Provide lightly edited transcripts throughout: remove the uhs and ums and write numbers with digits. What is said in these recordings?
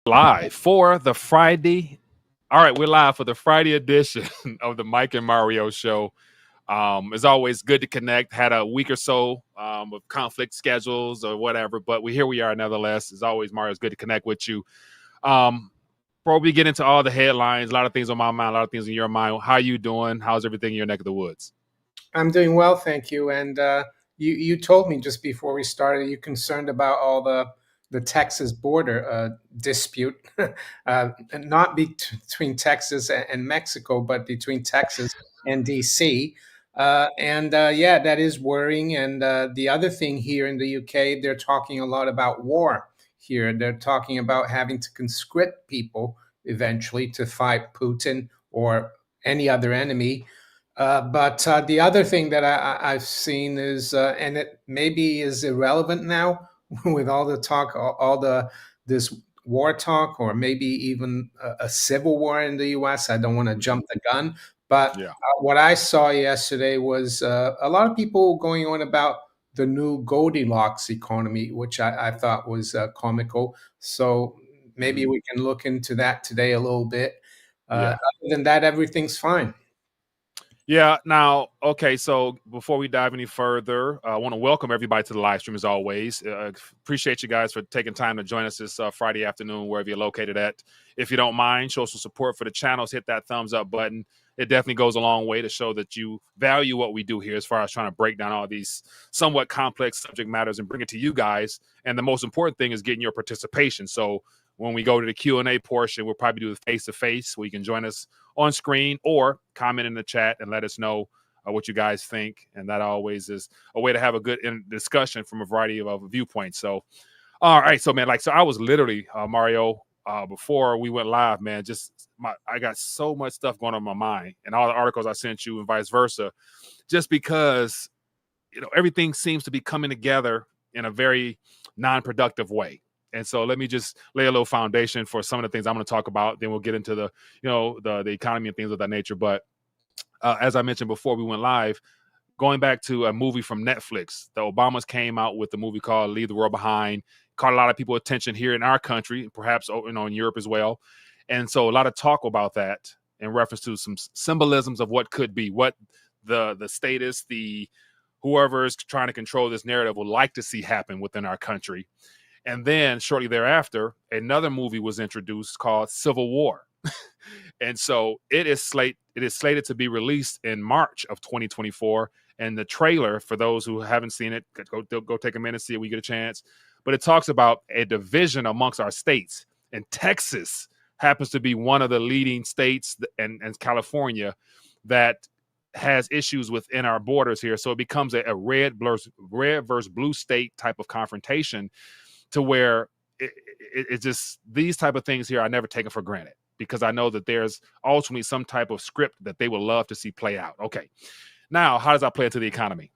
Live for the Friday. All right, we're live for the Friday edition of the Mike and Mario show. It's always good to connect. Had a week or so of conflict schedules or whatever, but here we are nevertheless. As always, Mario, it's good to connect with you. Before we get into all the headlines, a lot of things on my mind, a lot of things in your mind. How you doing? How's everything in your neck of the woods? I'm doing well, thank you. And you told me just before we started you're concerned about all the Texas border dispute, not between Texas and Mexico, but between Texas and DC. Yeah, that is worrying. And the other thing here in the UK, they're talking a lot about war here. They're talking about having to conscript people eventually to fight Putin or any other enemy. But the other thing that I've seen is, and it maybe is irrelevant now with all the talk, all the this war talk, or maybe even a civil war in the U.S. I don't want to jump the gun, but Yeah. what I saw yesterday was a lot of people going on about the new Goldilocks economy, which I thought was comical. So maybe Mhm. we can look into that today a little bit. Yeah. Other than that, everything's fine. Yeah. Now, okay. So before we dive any further, I want to welcome everybody to the live stream as always. Appreciate you guys for taking time to join us this Friday afternoon, wherever you're located at. If you don't mind, show some support for the channels. Hit that thumbs up button. It definitely goes a long way to show that you value what we do here as far as trying to break down all these somewhat complex subject matters and bring it to you guys. And the most important thing is getting your participation. So when we go to the Q&A portion, we'll probably do the face-to-face where you can join us on screen or comment in the chat and let us know what you guys think. And that always is a way to have a good discussion from a variety of viewpoints. So, all right. So, man, so I was literally, Mario, before we went live, man, I got so much stuff going on in my mind and all the articles I sent you and vice versa, just because, everything seems to be coming together in a very non-productive way. And so let me just lay a little foundation for some of the things I'm going to talk about. Then we'll get into the economy and things of that nature. But as I mentioned before we went live, going back to a movie from Netflix, the Obamas came out with a movie called Leave the World Behind. Caught a lot of people attention here in our country, perhaps in Europe as well. And so a lot of talk about that in reference to some symbolisms of what could be, what the status, the whoever is trying to control this narrative would like to see happen within our country. And then shortly thereafter, another movie was introduced called Civil War. And so it is slated to be released in March of 2024. And the trailer, for those who haven't seen it, go take a minute, see it when you get a chance. But it talks about a division amongst our states. And Texas happens to be one of the leading states, and California, that has issues within our borders here. So it becomes a red versus blue state type of confrontation, to where it just, these type of things here I never taken for granted, because I know that there's ultimately some type of script that they would love to see play out. Okay, now how does that play into the economy?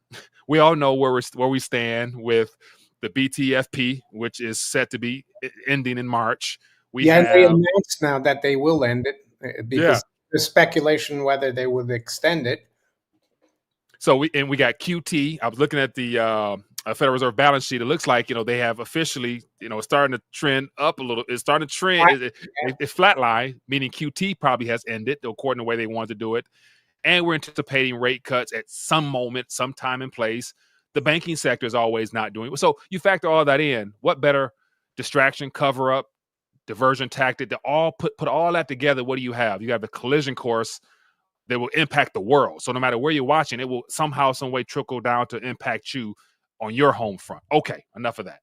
We all know where we stand with the BTFP, which is set to be ending in March. We Yeah, and they have announced now that they will end it yeah. because there's speculation whether they would extend it. So we got QT. I was looking at the Federal Reserve balance sheet. It looks like they have officially starting to trend up a little. It's starting to trend. It's flatline, meaning QT probably has ended according to the way they wanted to do it. And we're anticipating rate cuts at some moment, sometime in place. The banking sector is always not doing it. So you factor all that in. What better distraction, cover up, diversion tactic to all put all that together? What do you have? You have the collision course that will impact the world. So no matter where you're watching, it will somehow, some way trickle down to impact you on your home front. Okay, enough of that.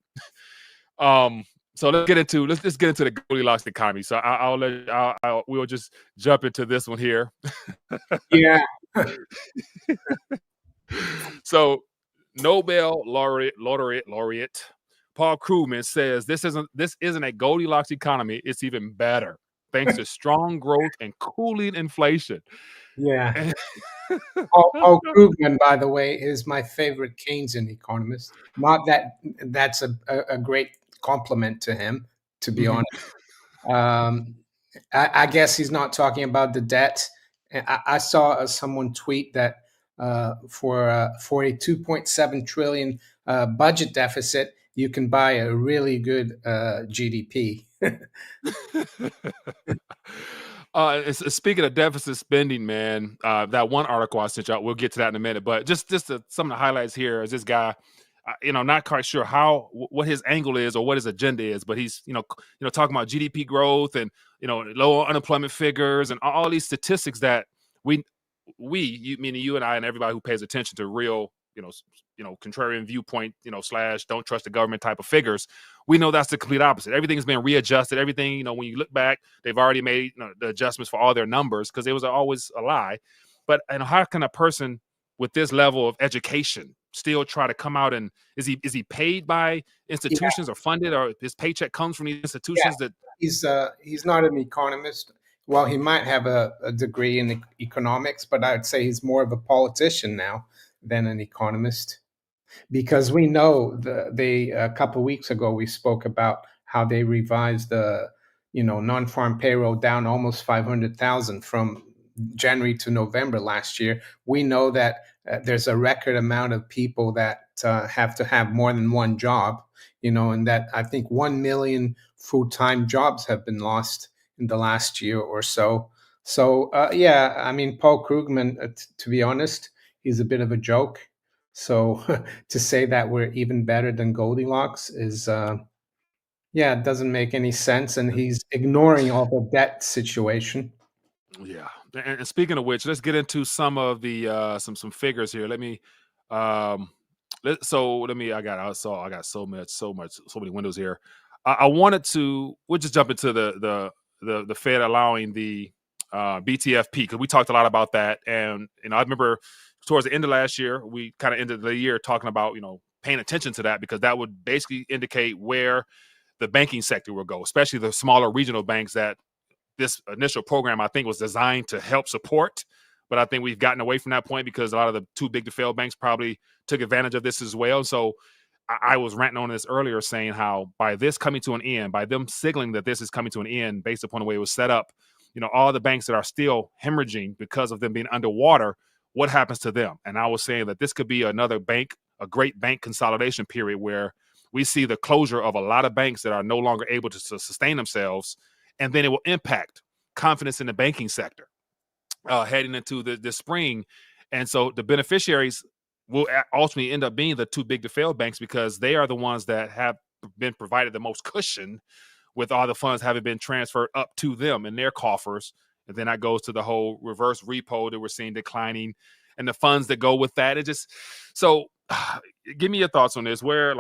So let's just get into the Goldilocks economy. So we'll just jump into this one here. Yeah. So Nobel laureate Paul Krugman says this isn't a Goldilocks economy. It's even better, thanks to strong growth and cooling inflation. Yeah. Paul Krugman, by the way, is my favorite Keynesian economist. Not that that's a great compliment to him, to be honest. I guess he's not talking about the debt. I saw someone tweet that for a 2.7 trillion budget deficit, you can buy a really good GDP. Speaking of deficit spending, man, that one article I sent you out, we'll get to that in a minute. But some of the highlights here is this guy, not quite sure what his angle is or what his agenda is, but he's talking about GDP growth and low unemployment figures and all these statistics that we meaning you and I and everybody who pays attention to real contrarian viewpoint slash don't trust the government type of figures, we know that's the complete opposite. Everything's been readjusted. Everything, when you look back, they've already made the adjustments for all their numbers because it was always a lie. But how can a person with this level of education still try to come out and is he paid by Yeah, institutions or funded, or his paycheck comes from these yeah. institutions that He's not an economist. Well, he might have a degree in economics, but I'd say he's more of a politician now than an economist. Because we know they a couple of weeks ago we spoke about how they revised the non-farm payroll down almost 500,000 from January to November last year. We know that there's a record amount of people that have to have more than one job, and that I think 1 million full-time jobs have been lost in the last year or so. So yeah, I mean, Paul Krugman, to be honest, he's a bit of a joke. So to say that we're even better than Goldilocks is, yeah, it doesn't make any sense. And he's ignoring all the debt situation. Yeah. And speaking of which, let's get into some of the some figures here. Let me um let me I got so many windows here. I wanted to we'll just jump into the Fed allowing the BTFP because we talked a lot about that. And I remember towards the end of last year, we kind of ended the year talking about, paying attention to that because that would basically indicate where the banking sector will go, especially the smaller regional banks that this initial program I think was designed to help support. But I think we've gotten away from that point because a lot of the too big to fail banks probably took advantage of this as well. So I was ranting on this earlier, saying how by this coming to an end, by them signaling that this is coming to an end based upon the way it was set up, all the banks that are still hemorrhaging because of them being underwater, what happens to them? And I was saying that this could be another a great bank consolidation period where we see the closure of a lot of banks that are no longer able to sustain themselves, and then it will impact confidence in the banking sector heading into the spring. And so the beneficiaries will ultimately end up being the too big to fail banks because they are the ones that have been provided the most cushion with all the funds having been transferred up to them in their coffers. And then that goes to the whole reverse repo that we're seeing declining and the funds that go with that. It just so give me your thoughts on this. Where,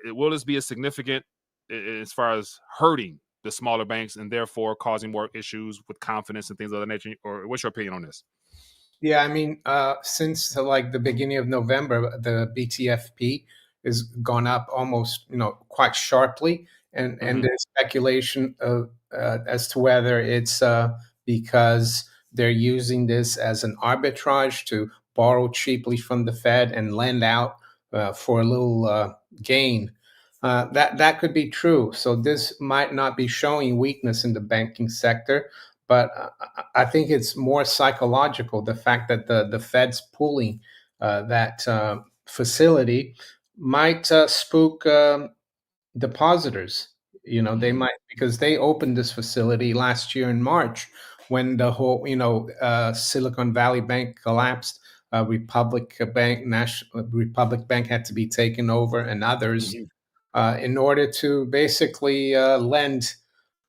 will this be a significant as far as hurting the smaller banks and therefore causing more issues with confidence and things of that nature? Or what's your opinion on this? Yeah, I mean, since like the beginning of November, the BTFP has gone up almost, quite sharply, and Mm-hmm. there's speculation of, as to whether it's because they're using this as an arbitrage to borrow cheaply from the Fed and lend out for a little gain. That could be true. So this might not be showing weakness in the banking sector, but I think it's more psychological. The fact that the Fed's pulling that facility might spook depositors. They Mm-hmm. might, because they opened this facility last year in March when the whole Silicon Valley Bank collapsed. Republic Bank had to be taken over, and others Mm-hmm. in order to basically uh, lend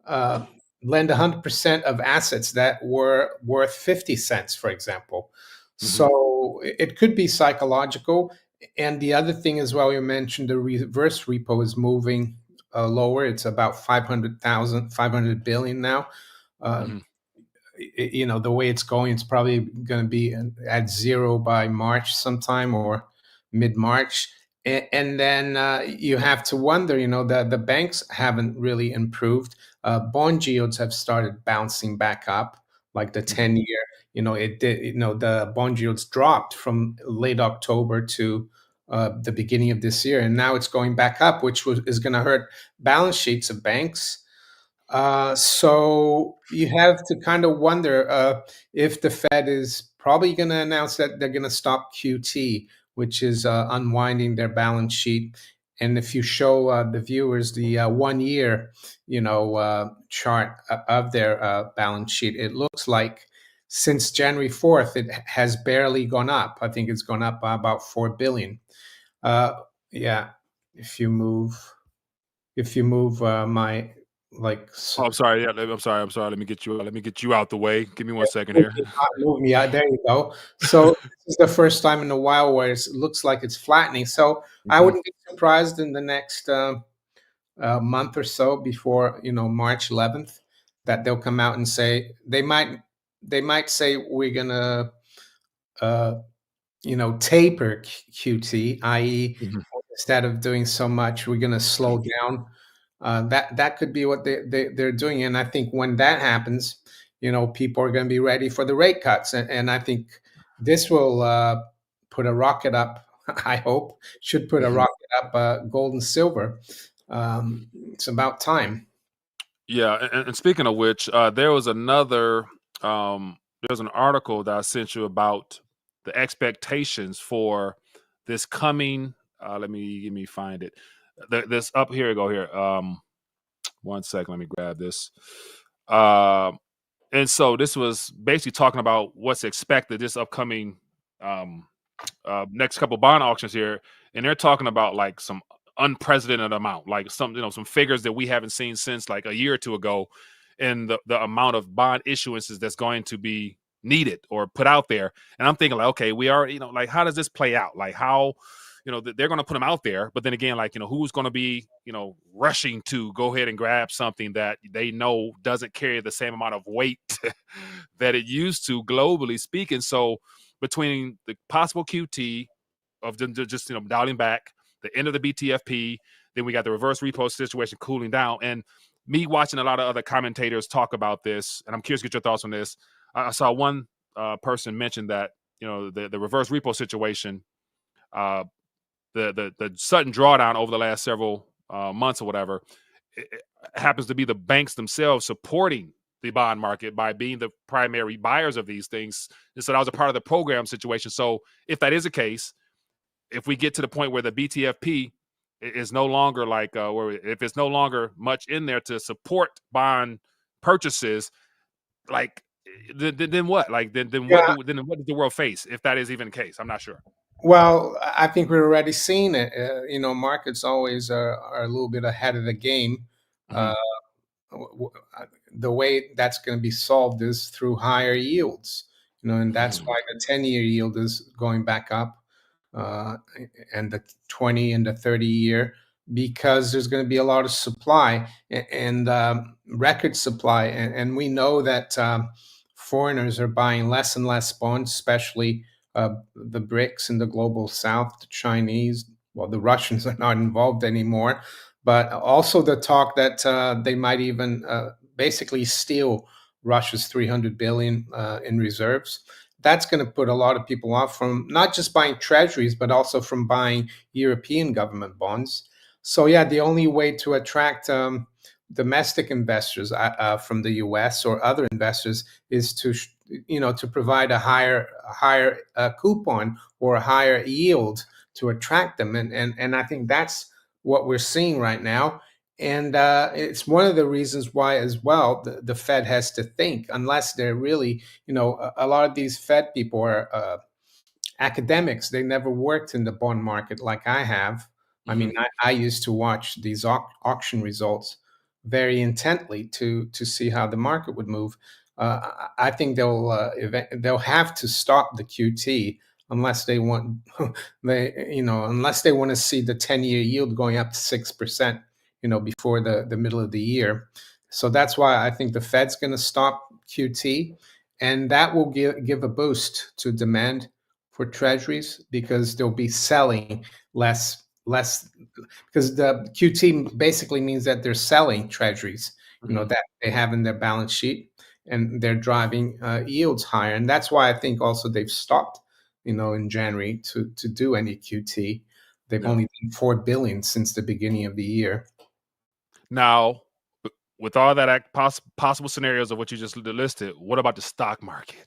100% of assets that were worth 50 cents, for example. Mm-hmm. So it could be psychological. And the other thing as well, you mentioned the reverse repo is moving lower. It's about 500 billion now. Uh, Mm-hmm. the way it's going, it's probably going to be at zero by March sometime or mid March. And then you have to wonder, the banks haven't really improved. Bond yields have started bouncing back up, like the Mm-hmm. 10-year. It did. The bond yields dropped from late October to the beginning of this year, and now it's going back up, which is going to hurt balance sheets of banks. So you have to kind of wonder if the Fed is probably going to announce that they're going to stop QT, which is unwinding their balance sheet. And if you show the viewers the 1 year, chart of their balance sheet, it looks like since January 4th, it has barely gone up. I think it's gone up by about 4 billion. Uh, yeah, if you move, my like. Oh, I'm sorry. Yeah, I'm sorry. I'm sorry. Let me get you. Let me get you out the way. Give me 1 second Move here. me move me out. There you go. So this is the first time in a while where it looks like it's flattening. So I Mhm. wouldn't be surprised in the next month or so before March 11th that they'll come out and say they might say we're gonna uh, taper QT, i.e., Mhm. instead of doing so much, we're gonna slow down. That could be what they're doing, and I think when that happens, people are going to be ready for the rate cuts, and I think this will put a rocket up. I hope should put a Mhm. rocket up, gold and silver. It's about time. Yeah, and speaking of which, there was another. There's an article that I sent you about the expectations for this coming. Let me find it. This up here. Go here. 1 second. Let me grab this. Um, and so this was basically talking about what's expected this upcoming um, next couple bond auctions here, and they're talking about like some unprecedented amount, like some figures that we haven't seen since like a year or two ago, and the amount of bond issuances that's going to be needed or put out there. And I'm thinking like, okay, we are, like, how does this play out? Like how, they're going to put them out there, but then again, like, who's going to be, rushing to go ahead and grab something that they know doesn't carry the same amount of weight that it used to, globally speaking. So between the possible QT of them just dialing back, the end of the BTFP, then we got the reverse repo situation cooling down, and me watching a lot of other commentators talk about this, and I'm curious to get your thoughts on this. I saw one person mention that the reverse repo situation, uh, the sudden drawdown over the last several months or whatever, it happens to be the banks themselves supporting the bond market by being the primary buyers of these things. And so that was a part of the program situation. So if that is the case, if we get to the point where the BTFP is no longer like, where if it's no longer much in there to support bond purchases, like then what? Like Yeah. then what does the world face if that is even the case? I'm not sure. Well, I think we're already seeing it. Markets always are a little bit ahead of the game. Hmm. Uh, the way that's going to be solved is through higher yields, and that's Hmm. why the 10-year yield is going back up, uh, and the 20 and the 30-year, because there's going to be a lot of supply and record supply, and we know that foreigners are buying less and less bonds, especially the BRICS and the global South, the Chinese. Well, the Russians are not involved anymore, but also the talk that they might even basically steal Russia's 300 billion in reserves. That's going to put a lot of people off from not just buying treasuries, but also from buying European government bonds. So yeah, the only way to attract domestic investors from the U.S. or other investors is to provide a higher coupon or a higher yield to attract them, and I think that's what we're seeing right now. And it's one of the reasons why, as well, the Fed has to think, unless they're really, a lot of these Fed people are academics. They never worked in the bond market like I have. I Hmm. mean, I used to watch these auction results very intently to see how the market would move. I think they'll have to stop the QT unless they want unless they want to see the 10-year yield going up to 6%, before the middle of the year. So that's why I think the Fed's going to stop QT, and that will give a boost to demand for treasuries, because they'll be selling less, because the QT basically means that they're selling treasuries, Hmm. that they have in their balance sheet, and they're driving yields higher. And that's why I think also they've stopped, in January to do any QT. They've Yeah. only done 4 billion since the beginning of the year. Now, with all that possible scenarios of what you just listed, what about the stock market?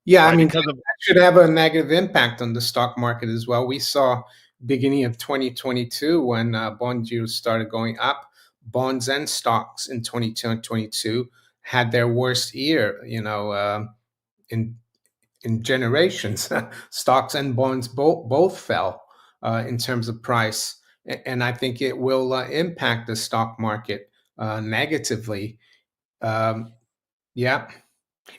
Yeah, I Right, mean, because of that should have a negative impact on the stock market as well. We saw beginning of 2022 when bond yields started going up. Bonds and stocks in 2022 had their worst year, in generations. Stocks and bonds both fell in terms of price, and I think it will impact the stock market negatively. Um, yeah,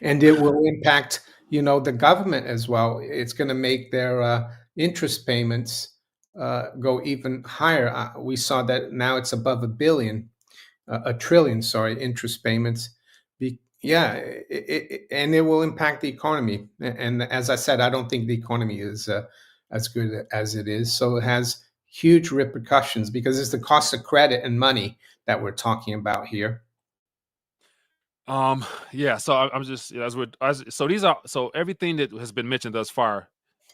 and it will impact the government as well. It's going to make their interest payments go even higher. We saw that now it's above a trillion, sorry, interest payments. Yeah, and it will impact the economy. And as I said, I don't think the economy is as good as it is. So it has huge repercussions because it's the cost of credit and money that we're talking about here. Yeah. So I'm just so these are so everything that has been mentioned thus far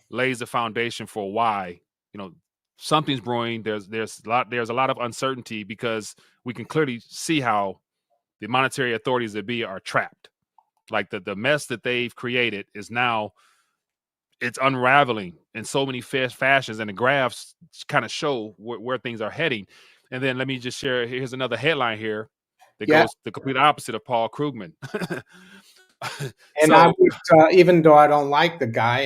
lays the foundation for why you know something's brewing. There's a lot of uncertainty because we can clearly see how the monetary authorities that be are trapped. Like the mess that they've created is now it's unraveling in so many fashions, and the graphs kind of show where things are heading. And then let me just share. Here's another headline here that Yeah, goes the complete opposite of Paul Krugman. and I So would, even though I don't like the guy,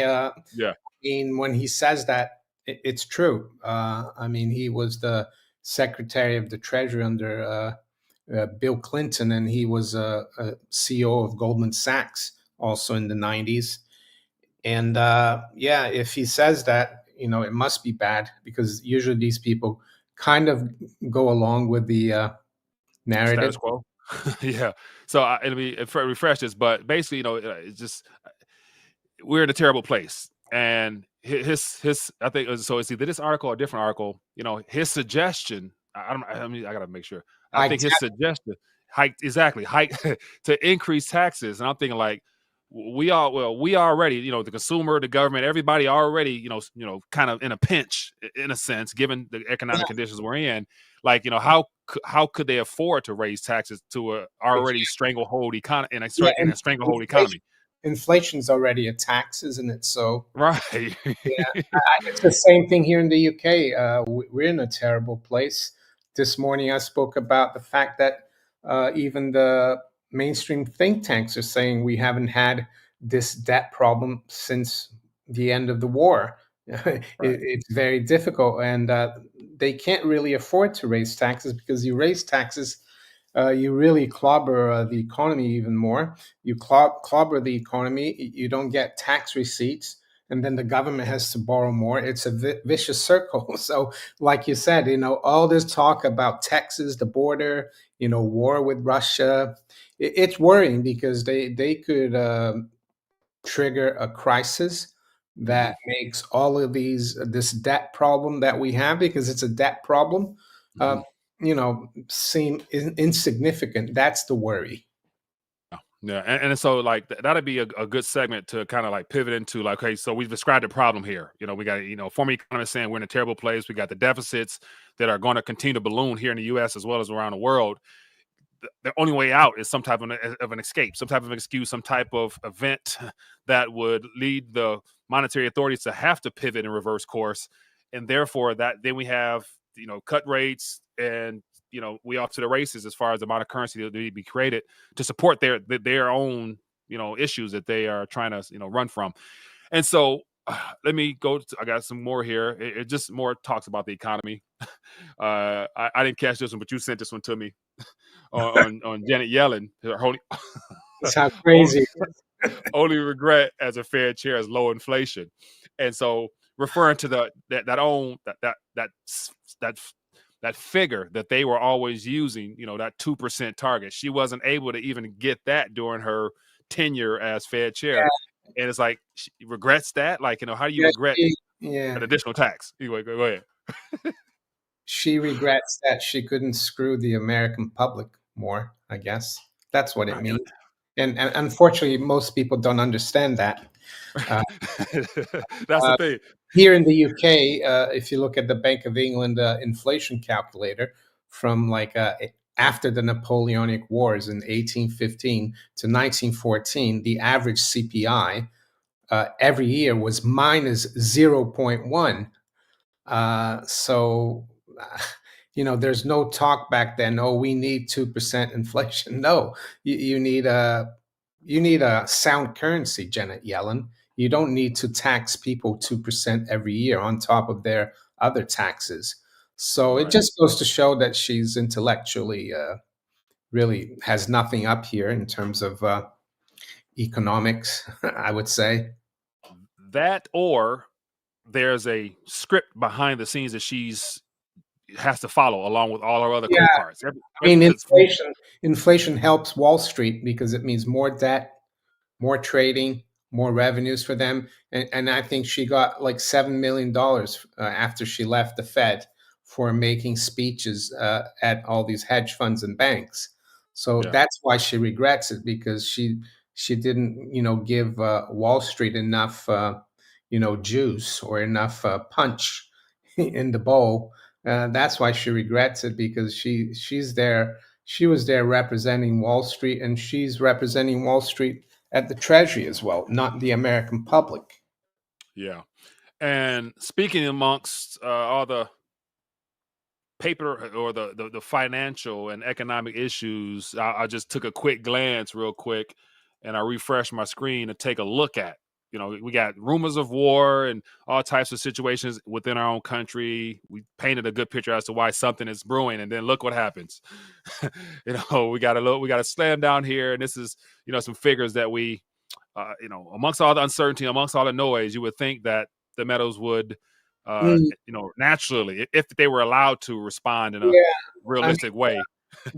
yeah, mean, when he says that, it's true. I mean, he was the Secretary of the Treasury under Bill Clinton, and he was a CEO of Goldman Sachs also in the 90s. And yeah, if he says that, it must be bad because usually these people kind of go along with the narrative. status quo. Yeah. So let me refresh this, but basically, it's just we're in a terrible place. And his I think so. It's either this article or a different article. His suggestion. I don't. I mean, I gotta make sure. I I think his suggestion hike to increase taxes. And I'm thinking like we already the consumer, the government, everybody already kind of in a pinch in a sense, given the economic conditions we're in. Like how could they afford to raise taxes to a already stranglehold economy yeah, in and a stranglehold inflation, economy? inflation's already a tax, isn't it? So Right. yeah, it's the same thing here in the UK. We're in a terrible place. This morning, I spoke about the fact that even the mainstream think tanks are saying we haven't had this debt problem since the end of the war. Right. It's very difficult, and they can't really afford to raise taxes because you raise taxes, you really clobber the economy even more. You clobber the economy, you don't get tax receipts, and then the government has to borrow more. It's a vicious circle. So, like you said, all this talk about Texas, the border, war with Russia, it's worrying because they could trigger a crisis Hmm. that makes all of this debt problem that we have, because it's a debt problem, uh, Hmm. seem insignificant. That's the worry. Yeah, and so like that'd be a good segment to kind of like pivot into like, okay, so we've described the problem here. We got former economists saying we're in a terrible place. We got the deficits that are going to continue to balloon here in the U.S. as well as around the world. The only way out is some type of an escape, some type of excuse, some type of event that would lead the monetary authorities to have to pivot and reverse course, and therefore that then we have cut rates and we off to the races as far as the amount of currency that need to be created to support their own issues that they are trying to run from. And so let me go to, I got some more here. It just more talks about the economy. I didn't catch this one, but you sent this one to me on Janet Yellen. Her That's how only, crazy. only regret as a Fed chair is low inflation, and so referring to that that figure that they were always using, that 2% target. She wasn't able to even get that during her tenure as Fed chair, and it's like she regrets that. Like how do you Yeah, regret yeah, an additional tax? Anyway, go ahead. she regrets that she couldn't screw the American public more. I guess that's what it Right. means. And unfortunately, most people don't understand that. Uh, That's the uh, thing. Here in the UK, if you look at the Bank of England inflation calculator from like after the Napoleonic Wars in 1815 to 1914, the average CPI every year was minus 0.1. So, uh, there's no talk back then. Oh, we need 2% inflation. No, you need a sound currency, Janet Yellen. You don't need to tax people 2% every year on top of their other taxes. So it Right. just goes to show that she's intellectually really has nothing up here in terms of economics, I would say. That or there's a script behind the scenes that she's has to follow along with all her other Yeah, co-parts. I mean, Because inflation helps Wall Street because it means more debt, more trading, more revenues for them. And I think she got like $7 million after she left the Fed for making speeches at all these hedge funds and banks. So yeah, that's why she regrets it because she didn't give Wall Street enough juice or enough punch in the bowl. That's why she regrets it because she's there. She was there representing Wall Street, and she's representing Wall Street at the Treasury as well, not the American public. yeah. And speaking amongst all the paper or the financial and economic issues, I just took a quick glance real quick and I refreshed my screen to take a look at. We got rumors of war and all types of situations within our own country. We painted a good picture as to why something is brewing, and then look what happens. We got a slam down here, and this is some figures that we amongst all the uncertainty, amongst all the noise, you would think that the metals would, Mm, naturally, if they were allowed to respond in a yeah, I mean, realistic way.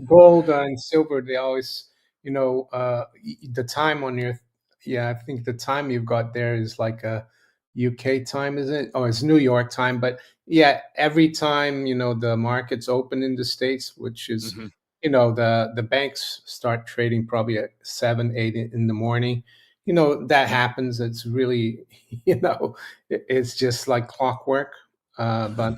gold and silver, they always, the time on your, yeah, I think the time you've got there is like a UK time, is it? Oh, it's New York time. But yeah, every time, the markets open in the States, which is, Hmm. the banks start trading probably at 7, 8 in the morning. That happens. It's really, it's just like clockwork. But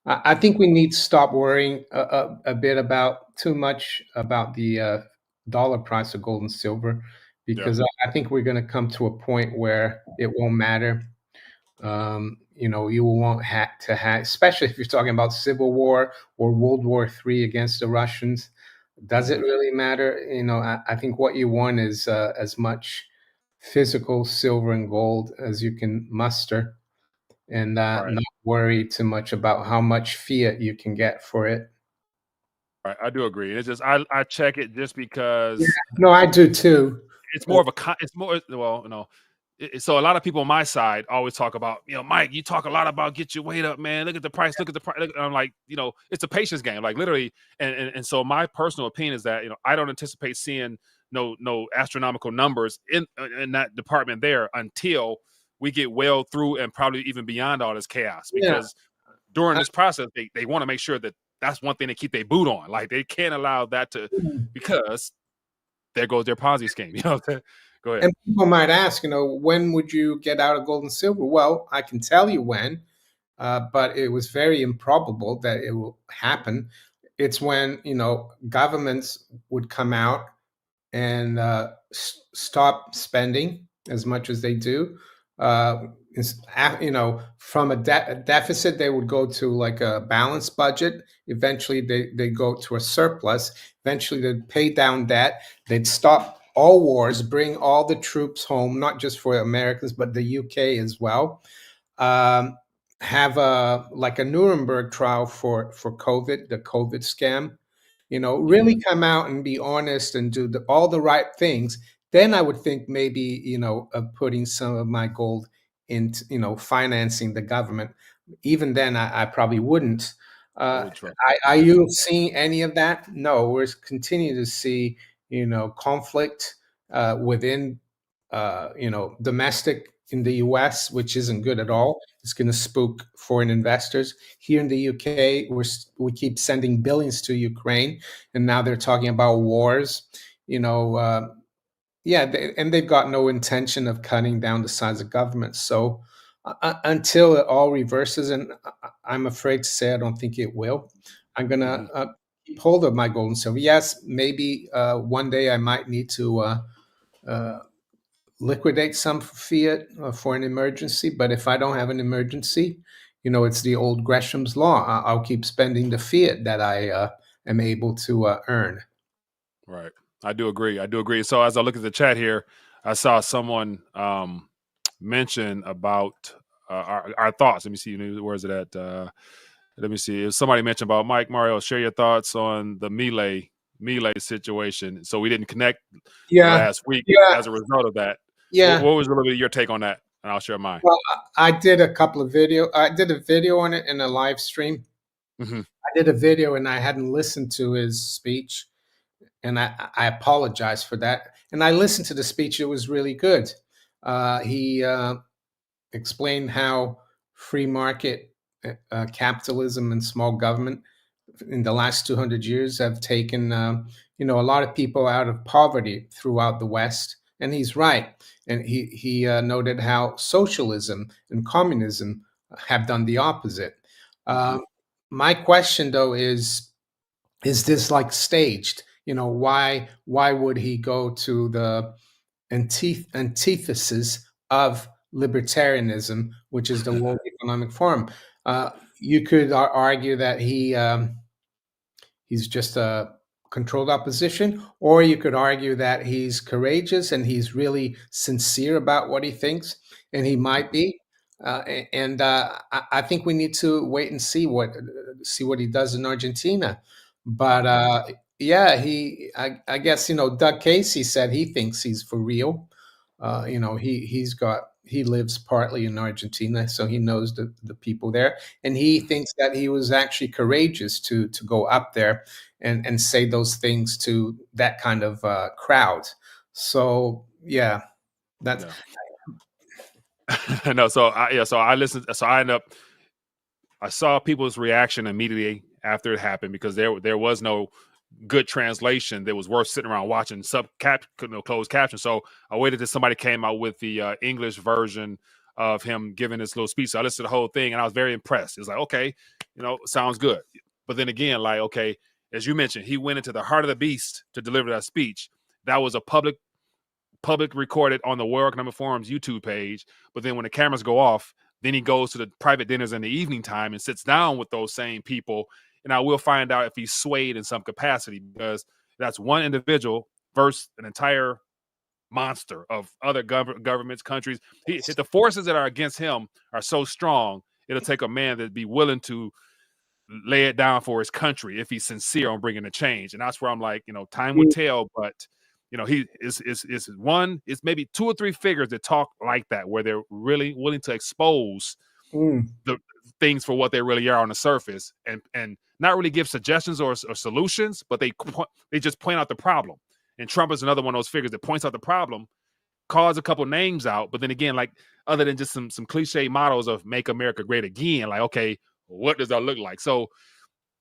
I think we need to stop worrying a bit about too much about the dollar price of gold and silver Yeah. because I think we're going to come to a point where it won't matter. You won't have to have, especially if you're talking about civil war or World War III against the Russians. Does it Hmm. really matter? I think what you want is as much physical silver and gold as you can muster and Right. not worry too much about how much fiat you can get for it. Right. I do agree. It's just I check it just Yeah. because No, I do too. it's more of a it's more, well, so a lot of people on my side always talk about, Mike, you talk a lot about get your weight up, man. Look at the price, look at the price. I'm like, it's a patience game, like literally. And so my personal opinion is that, I don't anticipate seeing no astronomical numbers in that department there until we get well through and probably even beyond all this chaos. Yeah. Because during I this process, they want to make sure that that's one thing they keep their boot on. Like they can't allow that to, because there goes their Ponzi scheme. Go ahead. And people might ask, when would you get out of gold and silver? Well, I can tell you when, but it was very improbable that it will happen. It's when, governments would come out and stop spending as much as they do. Uh, from a deficit, they would go to like a balanced budget. Eventually, they go to a surplus. Eventually, they'd pay down debt. They'd stop all wars, bring all the troops home, not just for Americans, but the UK as well. Um, have a like a Nuremberg trial for COVID, the COVID scam. Really Hmm. come out and be honest and do all the right things. Then I would think maybe of putting some of my gold into financing the government. Even then, I probably wouldn't. I Uh, would trust. are you seeing any of that? No, we're continuing to see conflict within domestic in the US, which isn't good at Mhm. all. It's going to spook foreign investors. Here in the UK, we keep sending billions to Ukraine, and now they're talking about wars. You know, uh, yeah, and they've got no intention of cutting down the size of government. So until it all reverses, and I'm afraid to say I don't think it will, I'm gonna Mhm. keep hold of my gold and silver. Yes, maybe one day I might need to. Uh, Liquidate some fiat for an emergency. But if I don't have an emergency, it's the old Gresham's law. I'll keep spending the fiat that I am able to earn. Right. I do agree. I do agree. So as I look at the chat here, I saw someone mention about our thoughts. Let me see. Where is it at? Let me see. If somebody mentioned about Mike Mario, share your thoughts on the melee situation. So we didn't connect Yeah, last week yeah, as a result of that. What, yeah. what was a little bit of your take on that? And I'll share mine. Well, I did a couple of video. I did a video on it in a live stream. Hmm. I did a video and I hadn't listened to his speech, and I apologize for that. And I listened to the speech; it was really good. He explained how free market capitalism and small government in the last 200 years have taken a lot of people out of poverty throughout the West, and he's right. And he noted how socialism and communism have done the opposite. Hmm. Um, my question though is this like staged? Why would he go to the antithesis of libertarianism, which is the World Economic Forum? Uh, you could argue that he's just a controlled opposition, or you could argue that he's courageous and he's really sincere about what he thinks, and he might be. And I think we need to wait and see what he does in Argentina. But yeah, I guess Doug Casey said he thinks he's for real. He lives partly in Argentina, so he knows the people there, and he thinks that he was actually courageous to go up there and say those things to that kind of crowd. So yeah, that's Yeah. No. So I listened. So I saw people's reaction immediately after it happened because there was no good translation that was worth sitting around watching closed caption. So I waited till somebody came out with the English version of him giving this little speech. So I listened to the whole thing and I was very impressed. It was like, okay, sounds good. But then again, like, okay, as you mentioned, he went into the heart of the beast to deliver that speech. That was a public recorded on the World Economic Forum's YouTube page. But then when the cameras go off, then he goes to the private dinners in the evening time and sits down with those same people. And I will find out if he's swayed in some capacity, because that's one individual versus an entire monster of other governments, countries. If the forces that are against him are so strong, it'll take a man that'd be willing to lay it down for his country if he's sincere on bringing a change. And that's where I'm like, time will tell. But he is one. It's maybe two or three figures that talk like that, where they're really willing to expose mm, the things for what they really are on the surface, and not really give suggestions or solutions, but they just point out the problem. And Trump is another one of those figures that points out the problem, calls a couple names out, but then again, like, other than just some cliche models of "Make America Great Again," like, okay, what does that look like? So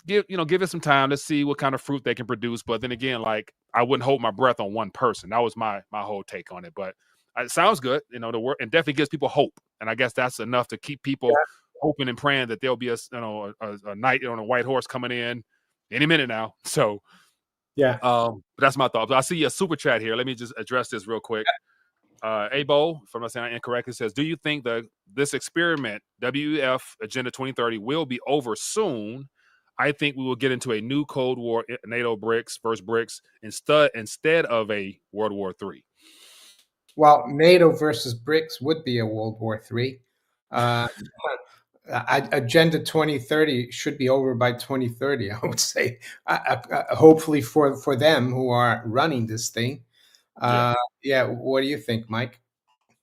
give it some time. Let's see what kind of fruit they can produce. But then again, like, I wouldn't hold my breath on one person. That was my whole take on it. But it sounds good, the work, and definitely gives people hope. And I guess that's enough to keep people hoping and praying that there'll be a knight on a white horse coming in any minute now. So yeah. that's my thoughts. I see a super chat here. Let me just address this real quick. Abo, if I'm not saying incorrectly, says, "Do you think that this experiment, WF Agenda 2030, will be over soon? I think we will get into a new Cold War, NATO BRICS versus BRICS, instead of a World War III." Well, NATO versus BRICS would be a World War III. Uh, Agenda 2030 should be over by 2030, I would say. Hopefully for them who are running this thing. Yeah. Yeah, what do you think, Mike?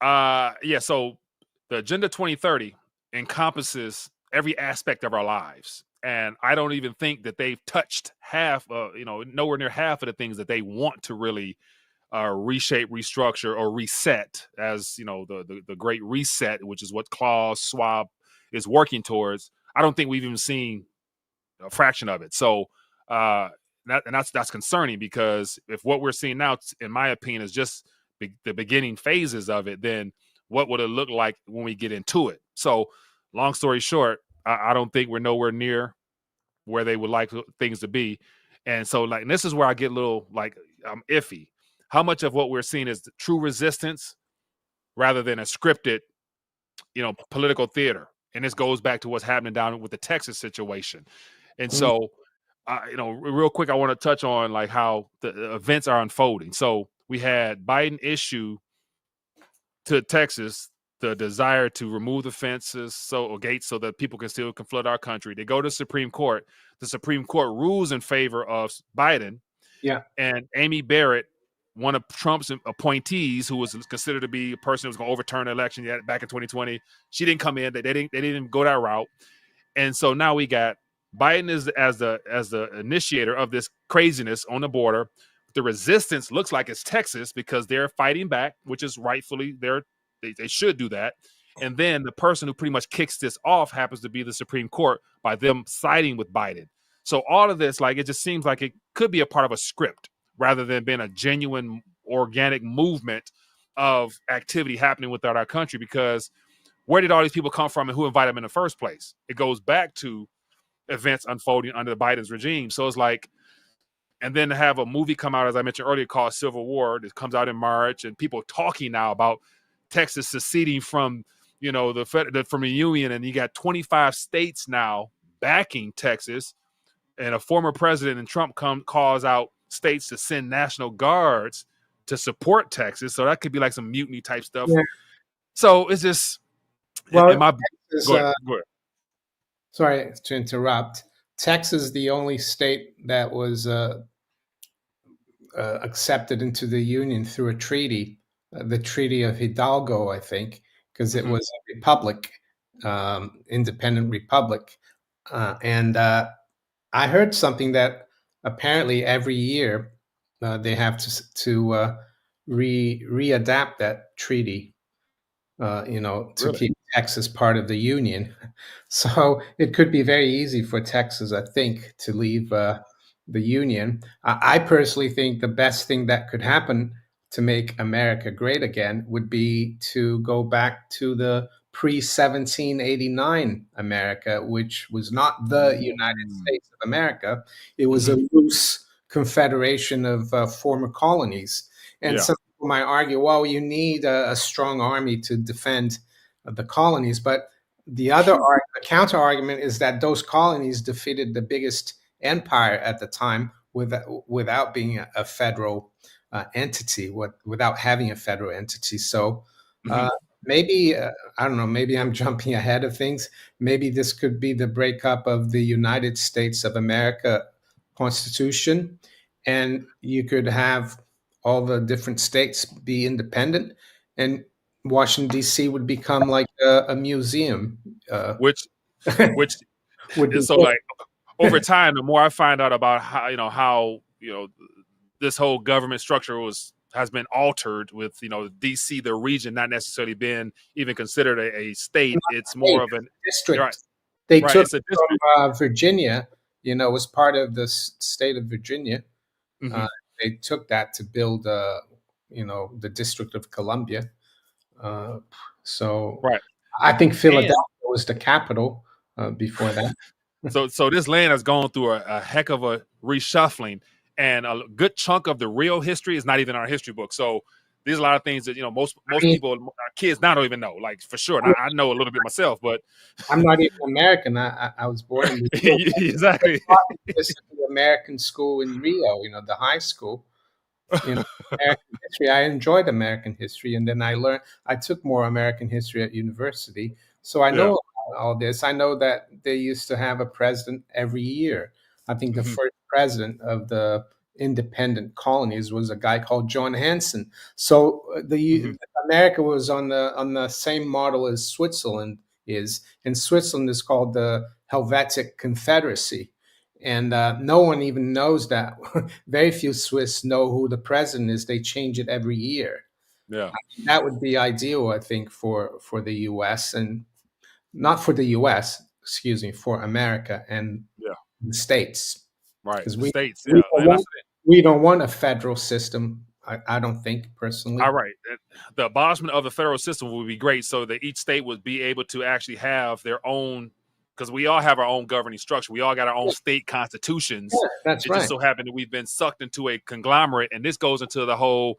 Yeah. So the Agenda 2030 encompasses every aspect of our lives. And I don't even think that they've touched half, nowhere near half of the things that they want to really reshape, restructure, or reset, as the great reset, which is what Klaus Schwab is working towards. I don't think we've even seen a fraction of it. So that's concerning, because if what we're seeing now, in my opinion, is just the beginning phases of it, then what would it look like when we get into it? So, long story short, I don't think we're nowhere near where they would like things to be. And so, like, and this is where I get a little, like, I'm iffy. How much of what we're seeing is true resistance rather than a scripted, political theater? And this goes back to what's happening down with the Texas situation. And Mm, so, real quick, I want to touch on like how the events are unfolding. So we had Biden issue to Texas the desire to remove the fences or gates so that people can flood our country. They go to the Supreme Court. The Supreme Court rules in favor of Biden, yeah. and Amy Barrett, one of Trump's appointees, who was considered to be a person who was going to overturn the election back in 2020, she didn't come in. They didn't go that route. And so now we got Biden as the initiator of this craziness on the border. The resistance looks like it's Texas because they're fighting back, which is rightfully they should do that. And then the person who pretty much kicks this off happens to be the Supreme Court by them siding with Biden. So all of this, like, it just seems like it could be a part of a script rather than being a genuine organic movement of activity happening within our country, because where did all these people come from and who invited them in the first place? It goes back to events unfolding under Biden's regime. So it's like, and then to have a movie come out, as I mentioned earlier, called Civil War, that comes out in March, and people talking now about Texas seceding from, from the Union, and you got 25 states now backing Texas, and a former president and Trump calls out states to send National Guards to support Texas. So that could be like some mutiny type stuff. Yeah. So it's just, Well, go ahead. Sorry to interrupt. Texas is the only state that was accepted into the Union through a treaty, the Treaty of Hidalgo, I think, because it was a republic, independent republic. And I heard something that apparently every year they have to readapt that treaty, to Really? keep Texas part of the Union. So it could be very easy for Texas, I think, to leave the Union. I personally think the best thing that could happen to make America great again would be to go back to the pre-1789 America, which was not the United States of America. It was a loose confederation of former colonies. And Yeah. some people might argue, well, you need a strong army to defend the colonies. But the counter argument is that those colonies defeated the biggest empire at the time without being a federal entity, without having a federal entity. So maybe, I don't know, maybe I'm jumping ahead of things. Maybe this could be the breakup of the United States of America Constitution, and you could have all the different states be independent, and Washington D.C. would become like a museum. Which Would be so good. like over time, the more I find out about how this whole government structure has been altered with DC, the region, not necessarily being even considered a state. It's more of an district. right. They Right. took It's a district. from Virginia, was part of the state of Virginia. They took that to build, the District of Columbia. So Right. I think Philadelphia And was the capital before that. so this land has gone through a heck of a reshuffling, and a good chunk of the real history is not even in our history book. So there's a lot of things that most people, our kids now don't even know, like, for sure. And I know a little bit myself, but I'm not even American. I was born in Brazil. exactly. Listen to the American school in Rio, the high school. American history. I enjoyed American history, and then I took more American history at university. So I know about all this. I know that they used to have a president every year. I think the first president of the independent colonies was a guy called John Hanson. So America was on the same model as Switzerland is, and Switzerland is called the Helvetic Confederacy. And no one even knows that. Very few Swiss know who the president is. They change it every year. Yeah. That would be ideal, I think, for the U.S. and not for the U.S. Excuse me, for America and the states, Right. because The states. Yeah. And that's we don't want a federal system. I don't think personally. all right. The abolishment of the federal system would be great, so that each state would be able to actually have their own, because we all have our own governing structure. We all got our own state constitutions. Yeah, that's It right. just so happened that we've been sucked into a conglomerate, and this goes into the whole,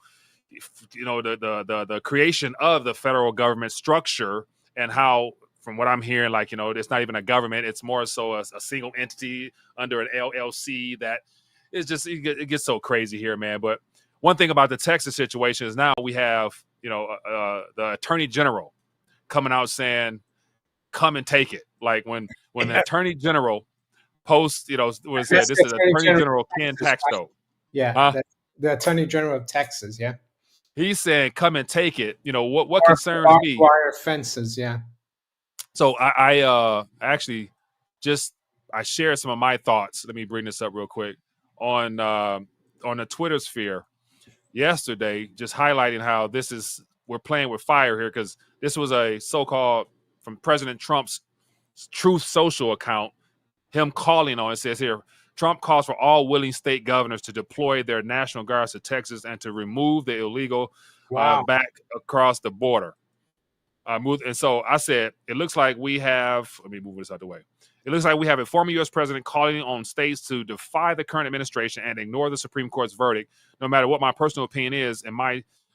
the creation of the federal government structure, and how from what I'm hearing, like, it's not even a government. It's more so a single entity under an LLC that is just, it gets so crazy here, man. But one thing about the Texas situation is now we have, the attorney general coming out saying, come and take it. Like when the attorney general posts, what it said, That's this the is Attorney Attorney General General of Ken Texas, right? Paxton. Yeah, Huh? the Attorney General of Texas. Yeah. He's saying, come and take it. What concerns Barbed me. wire fences. Yeah. So I actually just I shared some of my thoughts. Let me bring this up real quick on the Twitter sphere yesterday, just highlighting how we're playing with fire here, because this was a so-called from President Trump's Truth Social account, him calling on, it says here, Trump calls for all willing state governors to deploy their National Guards to Texas and to remove the illegal Wow. back across the border. And so I said, it looks like we have, let me move this out of the way. It looks like we have a former U.S. president calling on states to defy the current administration and ignore the Supreme Court's verdict, no matter what my personal opinion is. And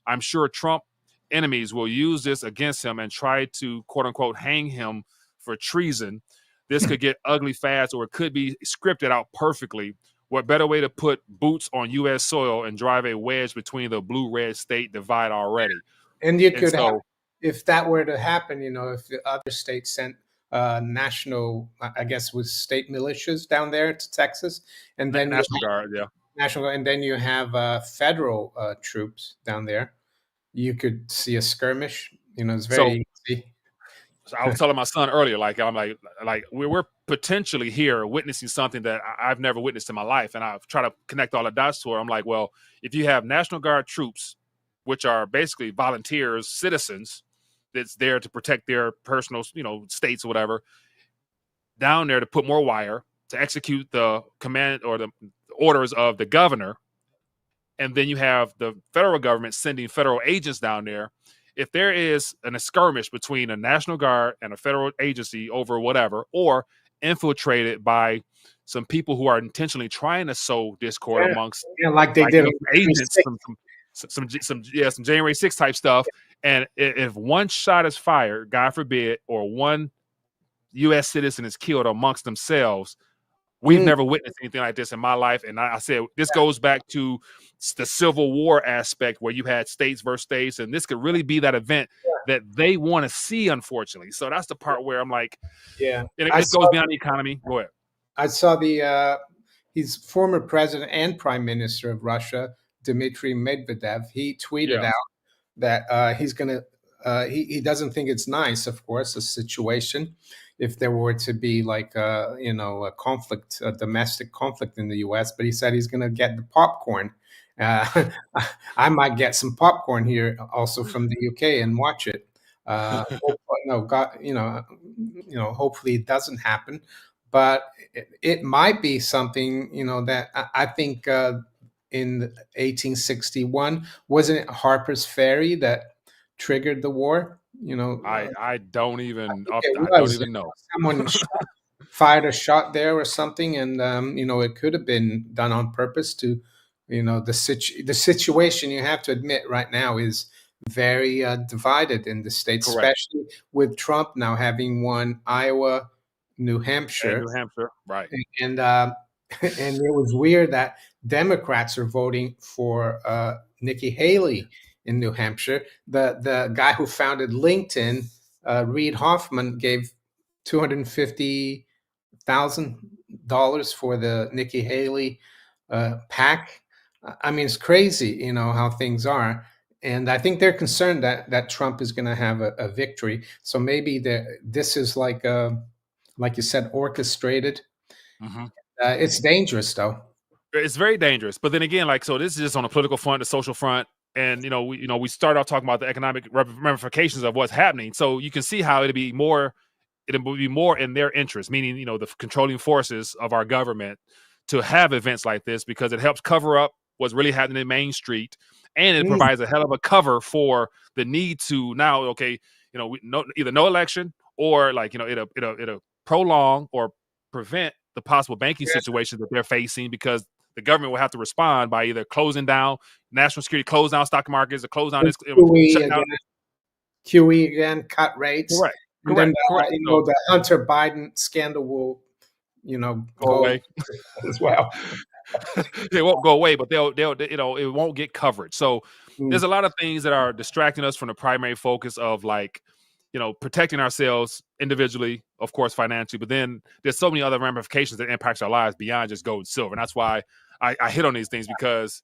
I'm sure Trump enemies will use this against him and try to, quote unquote, hang him for treason. This could get ugly fast, or it could be scripted out perfectly. What better way to put boots on U.S. soil and drive a wedge between the blue-red state divide already? And you And could have, so, if that were to happen, if the other states sent national, I guess, with state militias down there to Texas, and then you National Guard, yeah. national, and then you have federal troops down there, you could see a skirmish. It's So, very easy. I was telling my son earlier, I'm like we're potentially here witnessing something that I've never witnessed in my life, and I've tried to connect all the dots to it. I'm like, well, if you have National Guard troops, which are basically volunteers, citizens, that's there to protect their personal, states or whatever, down there to put more wire to execute the command or the orders of the governor, and then you have the federal government sending federal agents down there. If there is a skirmish between a National Guard and a federal agency over whatever, or infiltrated by some people who are intentionally trying to sow discord Yeah, amongst, yeah, like they did on some January agents, 6th. some January 6th type stuff, and if one shot is fired, God forbid, or one U.S. citizen is killed amongst themselves, we've Mm, never witnessed anything like this in my life. And I said, this goes back to the Civil War aspect where you had states versus states. And this could really be that event that they want to see, unfortunately. So that's the part where I'm like, yeah, it I goes saw. beyond the economy. Go ahead. I saw he's former president and prime minister of Russia, Dmitry Medvedev. He tweeted Yeah. out that he's going to. He doesn't think it's nice, of course, a situation if there were to be like a conflict, a domestic conflict in the U.S. But he said he's going to get the popcorn. Uh, I might get some popcorn here also from the UK and watch it. No, God, hopefully it doesn't happen, but it might be something that I think in 1861, wasn't it Harper's Ferry that triggered the war? I don't even It I don't was even know. someone fired a shot there or something, and it could have been done on purpose to, the situation. You have to admit right now is very divided in the states, Correct. especially with Trump now having won Iowa, New And Hampshire, New Hampshire, right. and and it was weird that Democrats are voting for Nikki Haley in New Hampshire. The guy who founded LinkedIn, Reid Hoffman, gave $250,000 for the Nikki Haley PAC. I mean, it's crazy, how things are. And I think they're concerned that Trump is going to have a victory. So maybe this is like you said, orchestrated. Mm-hmm. It's dangerous, though. It's very dangerous. But then again, so this is just on the political front, the social front, and we start off talking about the economic ramifications of what's happening. So you can see how it'll be more in their interest, meaning the controlling forces of our government, to have events like this, because it helps cover up what's really happening in Main Street, and it Mm, provides a hell of a cover for the need to now, either no election, or it'll prolong or prevent the possible banking yeah. situation that they're facing, because the government will have to respond by either closing down national security, close down stock markets, or close down this, QE shut down. again, QE again, cut rates. Correct. And then, correct. So the Hunter Biden scandal will, go go away. as well. They won't go away, but it won't get coverage. So there's Mm. a lot of things that are distracting us from the primary focus of like, protecting ourselves individually, of course, financially, but then there's so many other ramifications that impacts our lives beyond just gold and silver. And that's why I hit on these things because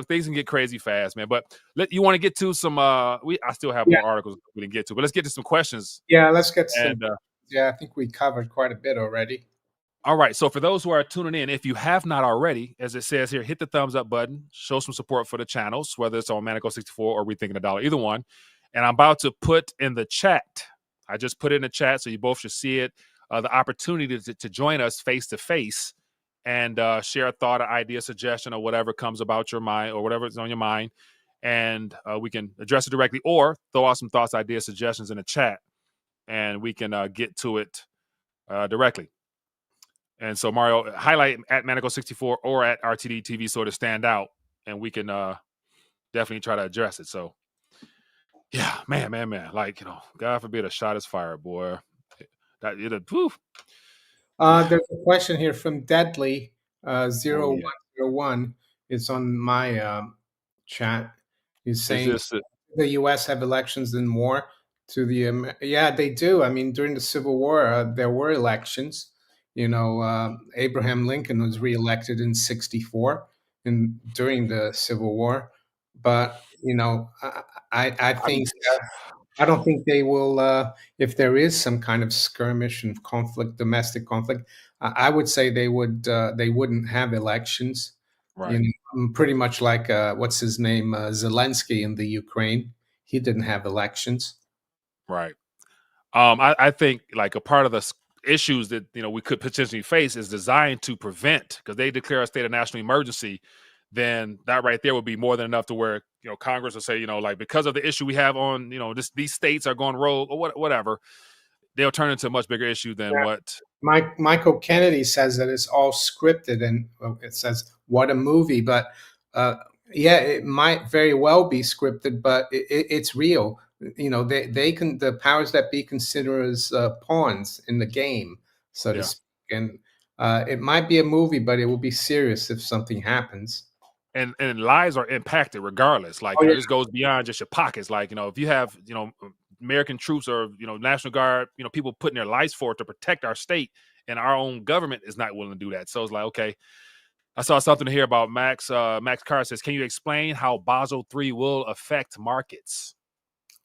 things can get crazy fast, man. But you want to get to some I still have Yeah, more articles we didn't get to, but let's get to some questions. yeah, let's get some. And Yeah, I think we covered quite a bit already. all right. So for those who are tuning in, if you have not already, as it says here, hit the thumbs up button, show some support for the channels, whether it's on Manico64 or Rethinking the Dollar, either one. And I'm about to put in the chat. I just put it in the chat, so you both should see it. The opportunity to join us face to face and share a thought, an idea, suggestion, or whatever comes about your mind or whatever is on your mind. And we can address it directly or throw out some thoughts, ideas, suggestions in the chat, and we can get to it directly. And so Mario, highlight at Manico64 or at RTD TV so to stand out, and we can definitely try to address it. So yeah, man. Like, God forbid a shot is fired, boy. That it'll poof. There's a question here from Deadly Oh zero one yeah. zero one. It's on my chat. He's Is saying this the U.S. have elections and more to the yeah, they do. I mean, during the Civil War, there were elections. Abraham Lincoln was reelected in '64 and during the Civil War. But I I think just I don't think they will. If there is some kind of skirmish and conflict, domestic conflict, I would say they would. They wouldn't have elections. right, Pretty much like what's his name, Zelensky in the Ukraine. He didn't have elections. right. I think like a part of the issues that we could potentially face is designed to prevent because they declare a state of national emergency. Then that right there would be more than enough to where Congress will say like because of the issue we have on these states are going rogue or whatever, they'll turn into a much bigger issue than what. Michael Kennedy says that it's all scripted, and it says what a movie. But uh, yeah, it might very well be scripted, but it's real. They can the powers that be consider as pawns in the game, so to Yeah. speak. And it might be a movie, but it will be serious if something happens. And lives are impacted regardless. Like Oh yeah, this goes beyond just your pockets. Like if you have American troops or National Guard, people putting their lives forward to protect our state, and our own government is not willing to do that. So it's like, okay, I saw something here about Max. Max Carr says, "Can you explain how Basel III will affect markets?"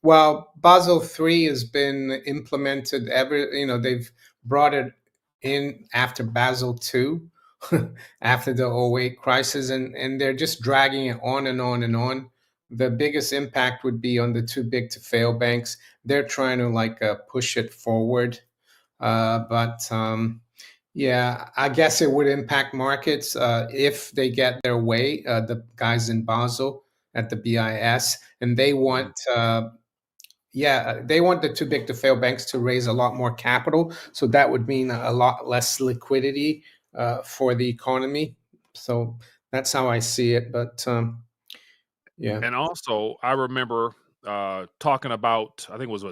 well, Basel III has been implemented they've brought it in after Basel II, after the '08 crisis, and they're just dragging it on and on and on. The biggest impact would be on the too big to fail banks. They're trying to push it forward. But yeah, I guess it would impact markets if they get their way, the guys in Basel at the BIS, and they want they want the too big to fail banks to raise a lot more capital. So that would mean a lot less liquidity for the economy. So that's how I see it. But yeah, And also, I remember talking about, I think it was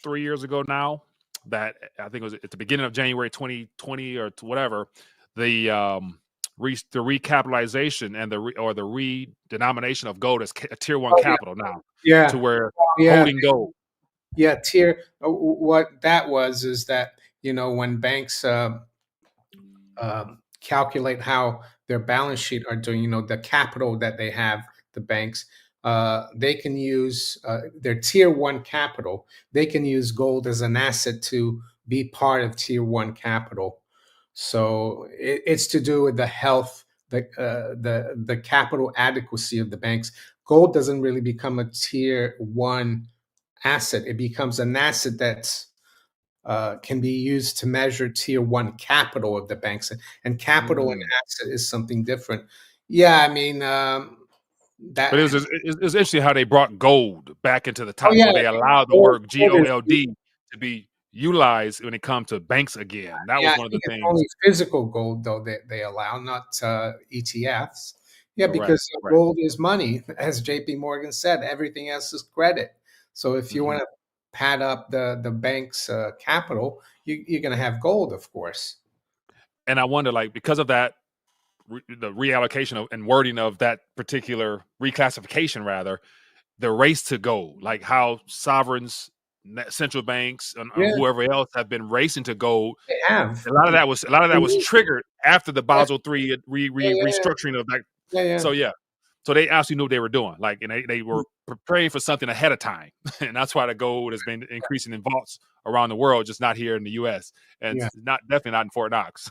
3 years ago now, that I think it was at the beginning of January 2020 or whatever, the the recapitalization and the redenomination of gold as a tier one oh capital now, to yeah, where yeah, holding gold. yeah. What that was is that when banks calculate how their balance sheet are doing, the capital that they have, the banks, they can use their tier one capital. They can use gold as an asset to be part of tier one capital. So it's to do with the health, the capital adequacy of the banks. Gold doesn't really become a tier one asset. It becomes an asset that's can be used to measure tier one capital of the banks, and capital and Mm. asset is something different. Yeah, I mean But that. it's interesting how they brought gold back into the Oh topic, or yeah, they allowed the gold, word gold is, GOLD to be utilized when it comes to banks again. That yeah. was I one of the think it's things. only physical gold though that they allow, not ETFs. Yeah, Correct. because Right. gold is money, as JP Morgan said. Everything else is credit. So if you want Mhm. to pad up the bank's capital, you're going to have gold, of course. And I wonder, like, because of that, the reallocation of, and wording of that particular reclassification, rather, the race to gold, like how sovereigns, central banks, and Yeah, whoever else have been racing to gold. they have. A lot of that was triggered after the Yeah, Basel III yeah, restructuring of that. yeah, yeah, So yeah, so they actually knew what they were doing, like, and they were preparing for something ahead of time, and that's why the gold has been increasing in vaults around the world, just not here in the U.S. and yeah. not definitely not in Fort Knox.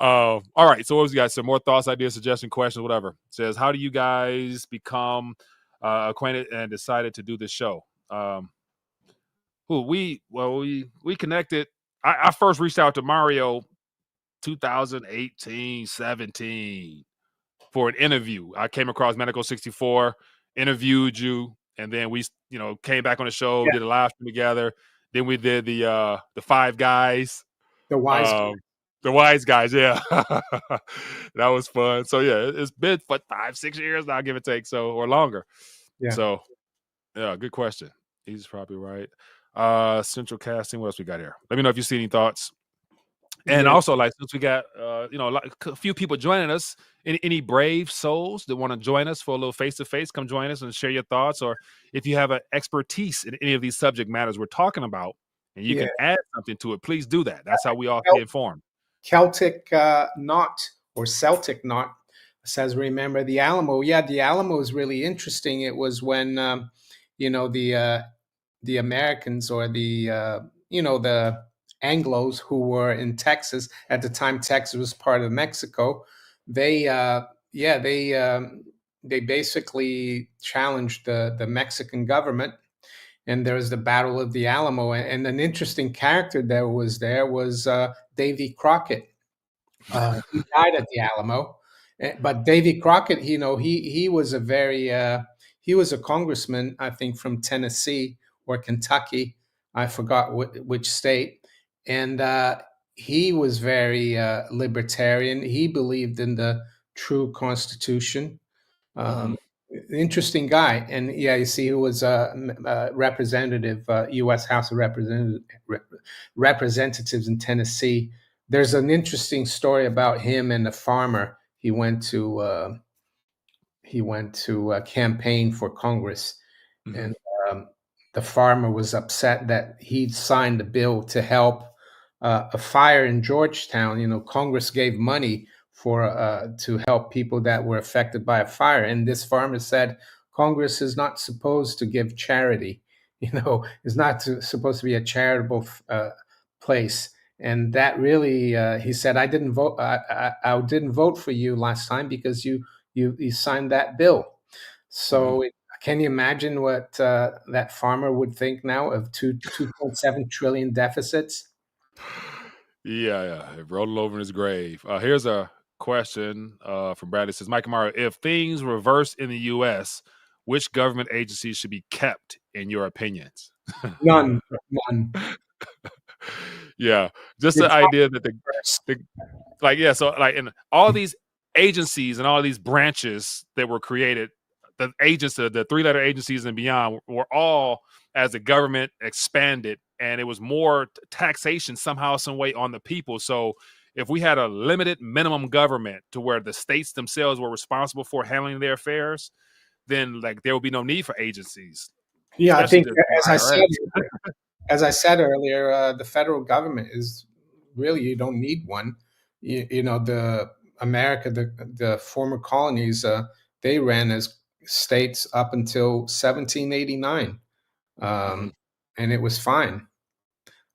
All right. So what was you guys? Some more thoughts, ideas, suggestions, questions, whatever. It says, how do you guys become acquainted and decided to do this show? We connected. I first reached out to Mario 2018, 17 for an interview. I came across Medical 64, interviewed you, and then we, came back on the show, Yeah, did a live stream together. Then we did the Five Guys. the wise. Um, the Wise Guys, yeah. That was fun. So yeah, it's been for 5-6 years now, give or take, so, or longer. Yeah, So yeah, good question. He's probably right. Central casting. What else we got here? Let me know if you see any thoughts. And yeah, also, like, since we got like a few people joining us, any brave souls that want to join us for a little face to face, come join us and share your thoughts. Or if you have an expertise in any of these subject matters we're talking about, and you yeah. can add something to it, please do that. That's how we all stay informed. Celtic Knot or Celtic Knot says, "Remember the Alamo?" Yeah, the Alamo is really interesting. It was when the Americans or the Anglos who were in Texas at the time. Texas was part of Mexico. They yeah they basically challenged the Mexican government, and there was the Battle of the Alamo. And an interesting character that was there was Davy Crockett. He died at the Alamo. But Davy Crockett, he was a very he was a congressman, I think, from Tennessee or Kentucky. I forgot which state, and he was very libertarian. He believed in the true Constitution. Hmm. Um, Interesting guy, and yeah, you see, who was a representative, U.S. House of Representatives in Tennessee. There's an interesting story about him and a farmer. He went to campaign for Congress, Hmm. and um, the farmer was upset that he'd signed a bill to help a fire in Georgetown. Congress gave money for to help people that were affected by a fire, and this farmer said Congress is not supposed to give charity. It's not supposed to be a charitable place. And that really, he said, I didn't vote. I didn't vote for you last time because you signed that bill. Hmm. So can you imagine what that farmer would think now of 2.7 trillion deficits? Yeah. It rolled it over in his grave. Here's a question from Bradley. It says, Mike and Mario, if things reverse in the U.S., which government agencies should be kept, in your opinions? None, none. Yeah, just You're the talking idea that first. the like, yeah, so like in all these agencies and all these branches that were created, the agents, the three-letter agencies and beyond, were all, as the government expanded, and it was more taxation somehow, some way, on the people. So if we had a limited minimum government to where the states themselves were responsible for handling their affairs, then, like, there would be no need for agencies, Yeah, I especially think, the as I said, IRS. earlier, the federal government is really, you don't need one. The America, the former colonies, they ran as states up until 1789, Hmm. um, and it was fine.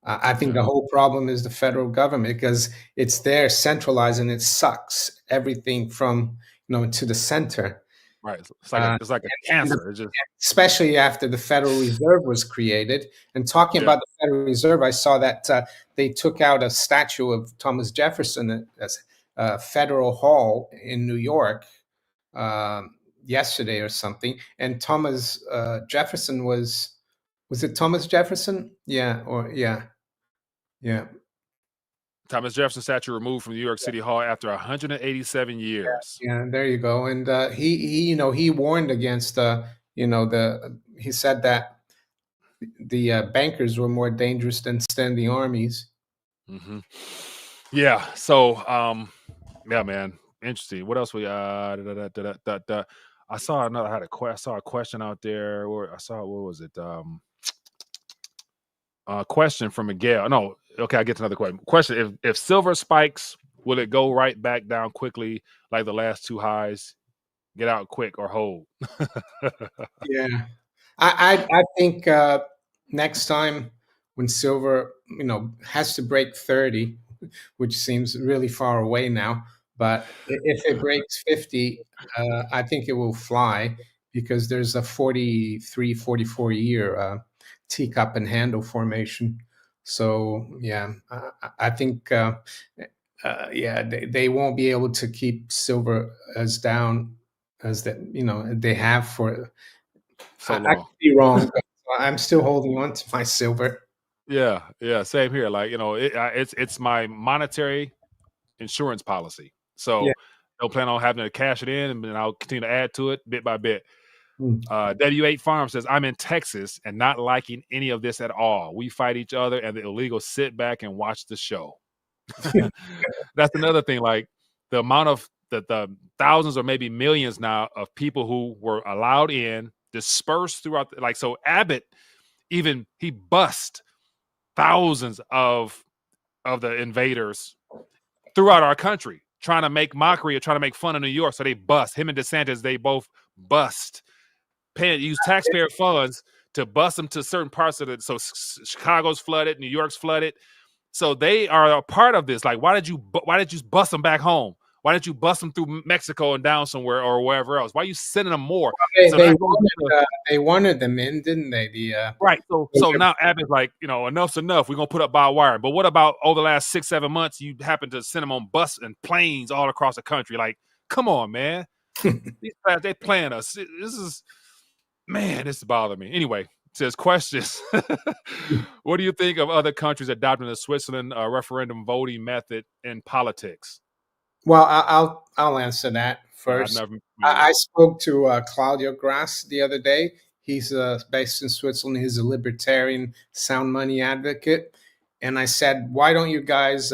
I think Yeah. the whole problem is the federal government because it's there centralized and it sucks everything from to the center. Right. Uh, It's like a and cancer. It's just Especially after the Federal Reserve was created. And talking yeah. about the Federal Reserve, I saw that they took out a statue of Thomas Jefferson at Federal Hall in New York yesterday or something. And Thomas Jefferson was it Thomas Jefferson? Yeah. Thomas Jefferson statue removed from New York City Hall after 187 years. Yeah, there you go. And he warned against he said that the bankers were more dangerous than standing armies. Hmm. Yeah. So, yeah, man, interesting. What else we I saw another. I saw a question out there. Where I saw what was it? Question from Miguel. No, okay, I get to another question. Question: If silver spikes, will it go right back down quickly like the last two highs? Get out quick or hold. Yeah. I think next time when silver, has to break 30, which seems really far away now, but if it breaks 50, I think it will fly because there's a 43, 44 year teacup and handle formation. So yeah, I think yeah, they won't be able to keep silver as down as that they have for. So I long. could be wrong, but I'm still holding on to my silver. Yeah, yeah, same here. Like it's my monetary insurance policy. Yeah. So don't plan on having to cash it in, and then I'll continue to add to it bit by bit. Mm. W8 Farm says, I'm in Texas and not liking any of this at all. We fight each other, and the illegals sit back and watch the show. That's another thing. Like the amount of the thousands or maybe millions now of people who were allowed in, dispersed throughout. Like so, Abbott even he bust thousands of the invaders throughout our country, trying to make mockery or trying to make fun of New York. So they bust him and DeSantis. They both bust, use taxpayer funds to bust them to certain parts of it. So Chicago's flooded, New York's flooded. So they are a part of this. Like, why did you bust them back home? Why didn't you bust them through Mexico and down somewhere or wherever else? Why are you sending them more? They So they that goes wanted to they wanted them in, didn't they? right. So now Abbott's like, enough's enough. We're gonna put up barbed wire. But what about over the last 6-7 months? You happen to send them on bus and planes all across the country. Like, come on, man. These guys, they playing us. This is man, this bothers me. Anyway, it says questions. What do you think of other countries adopting the Switzerland referendum voting method in politics? Well, I'll answer that Yeah, I've first. never. I Yeah, spoke to Claudio Grass the other day. He's based in Switzerland. He's a libertarian, sound money advocate. And I said, why don't you guys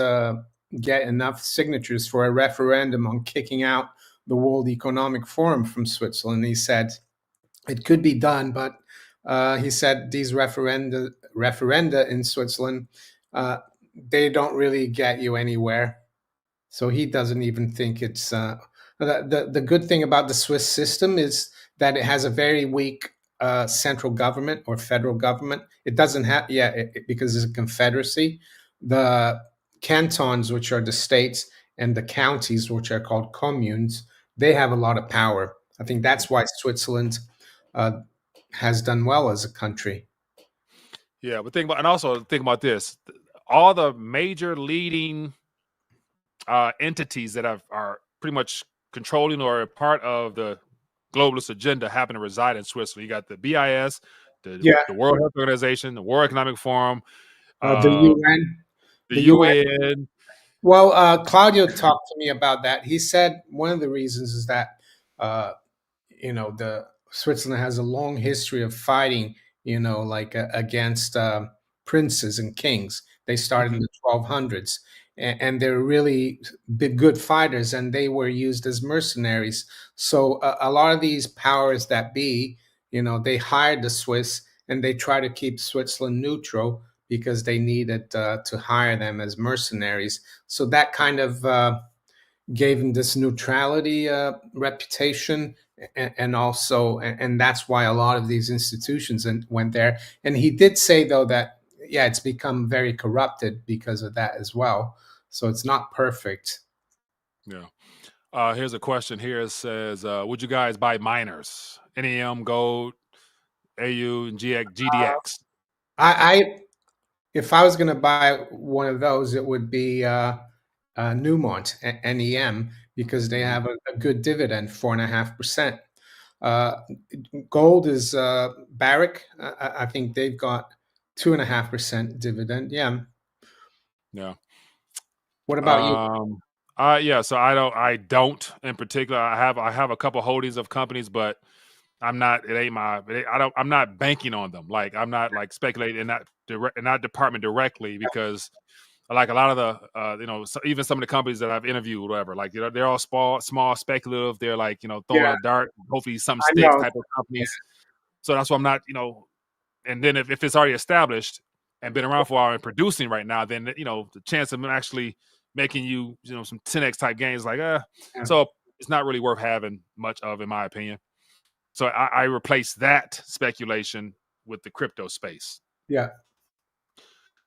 get enough signatures for a referendum on kicking out the World Economic Forum from Switzerland? He said it could be done, but he said these referenda in Switzerland, uh, they don't really get you anywhere. So he doesn't even think it's the good thing about the Swiss system is that it has a very weak central government or federal government. It doesn't have because it's a confederacy. The cantons, which are the states, and the counties, which are called communes, they have a lot of power. I think that's why Switzerland uh, has done well as a country. yeah. But think about this: all the major leading entities that are pretty much controlling or a part of the globalist agenda happen to reside in Switzerland. You got the BIS, Yeah, the World Health Organization, the World Economic Forum, the uh, UN, the the UN. UN. Well, Claudio talked to me about that. He said one of the reasons is that uh, the Switzerland has a long history of fighting, like against princes and kings. They started in Mhm. the 1200s, and they're really big, good fighters, and they were used as mercenaries. So a lot of these powers that be, they hired the Swiss, and they try to keep Switzerland neutral because they needed to hire them as mercenaries. So that kind of gave him this neutrality reputation, and also, and that's why a lot of these institutions went there. And he did say though that yeah, it's become very corrupted because of that as well. So it's not perfect. Yeah. Here's a question here. It says, would you guys buy miners? NEM, Gold, AU, and GDX? I If I was going to buy one of those, it would be Newmont, NEM, because they Mhm. have a good dividend, 4.5%. Uh, Gold is Barrick. I think they've got 2.5% dividend. Yeah. Yeah. What about you? Um, yeah. So I don't in particular. I have a couple holdings of companies, but I'm not. It ain't my. I don't. I'm not banking on them. Like I'm not like speculating in that department directly because like a lot of the even some of the companies that I've interviewed, whatever, like they're all small speculative. They're like throwing Yeah, a dart, hopefully something I sticks know. type of companies. So that's why I'm not. And then if it's already established and been around for a while and producing right now, then the chance of them actually making some 10x type gains, like Yeah, so it's not really worth having much of, in my opinion. So I replace that speculation with the crypto space yeah,